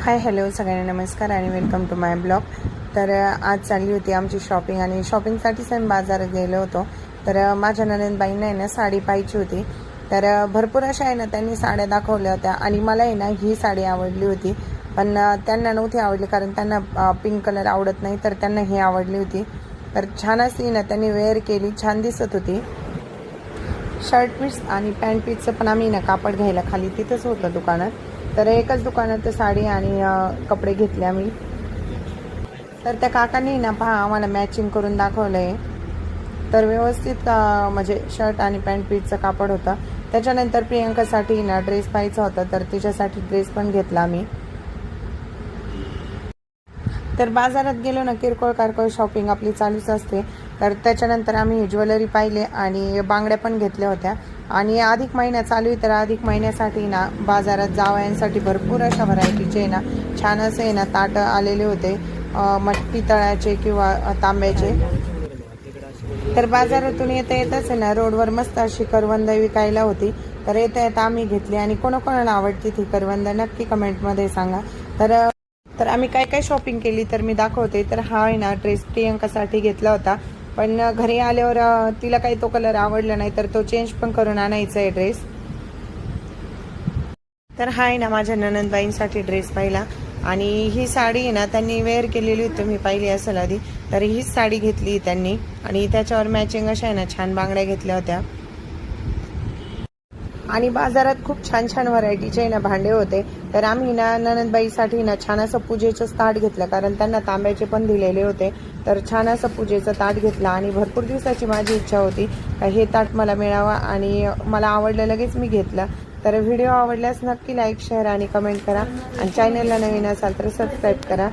Hi hello सगळ्यांना नमस्कार आणि वेलकम टू माय ब्लॉग। तर आज चालली होती आमची शॉपिंग आणि शॉपिंगसाठीच आम्ही बाजारात गेलो होतो। तर माझ्या नणंदबाईंना आहे ना साडी पाहिजे होती। तर भरपूर अशा आहे ना त्यांनी साड्या दाखवल्या होत्या आणि मला आहे ना ही साडी आवडली होती, पण त्यांना नव्हती आवडली कारण त्यांना पिंक कलर आवडत नाही, तर त्यांना ही आवडली होती। तर छान अशी ना त्यांनी वेअर केली, छान दिसत होती। शर्ट पीस आणि पॅन्ट पीसचं पण आम्ही ना कापड घ्यायला खाली तिथंच होतं दुकानात। तर एकच दुकानात साडी आणि कपडे घेतले आम्ही। तर त्या काकांनी ना पहा आम्हाला मॅचिंग करून दाखवलं आहे। तर व्यवस्थित म्हणजे शर्ट आणि पॅन्ट पीसचं कापड होतं। त्याच्यानंतर प्रियंकासाठी ना ड्रेस पाहायचा होता, तर तिच्यासाठी ड्रेस पण घेतला आम्ही। तर बाजारात गेलो ना किरकोळ कारकोळ शॉपिंग आपली चालूच असते। तर त्याच्यानंतर आम्ही ज्वेलरी पाहिले आणि बांगड्या पण घेतल्या होत्या। आणि अधिक महिना चालू आहे, तर अधिक महिन्यासाठी ना बाजारात जावयांसाठी भरपूर अशा व्हरायटीचे ना छान असे ना ताट आलेले होते, पितळाचे किंवा तांब्याचे। तर बाजारातून येता येताच ना रोडवर मस्त अशी करवंद विकायला होती। तर येता येता आम्ही घेतली आणि कोणाकोणाला आवडती ती करवंद नक्की कमेंटमध्ये सांगा। तर आम्ही काय काय शॉपिंग केली तर मी दाखवते। तर हा आहे ना ड्रेस प्रियंकासाठी घेतला होता, पण घरी आल्यावर तिला काही तो कलर आवडला नाही, तर तो चेंज पण करून आणायचा आहे ड्रेस। तर हा आहे ना माझ्या नणंदबाईंसाठी ड्रेस पाहिला आणि ही साडी आहे ना त्यांनी वेअर केलेली होती, मी पाहिली असेल आधी। तर हीच साडी घेतली त्यांनी आणि त्याच्यावर मॅचिंग अशा आहे ना छान बांगड्या घेतल्या होत्या। आणि बाजारात खूप छान छान व्हरायटीचे ना भांडे होते। तर आम्ही ना नणंदबाईसाठी ना छान असं पूजेचं ताट घेतलं, कारण त्यांना तांब्याचे पण दिलेले होते। तर छान असं पूजेचं ताट घेतलं आणि भरपूर दिवसाची माझी इच्छा होती का हे ताट मला मिळावं आणि मला आवडलं, लगेच मी घेतलं। तर व्हिडिओ आवडल्यास नक्की लाईक शेअर आणि कमेंट करा आणि चॅनलला नवीन असाल तर सबस्क्राईब करा।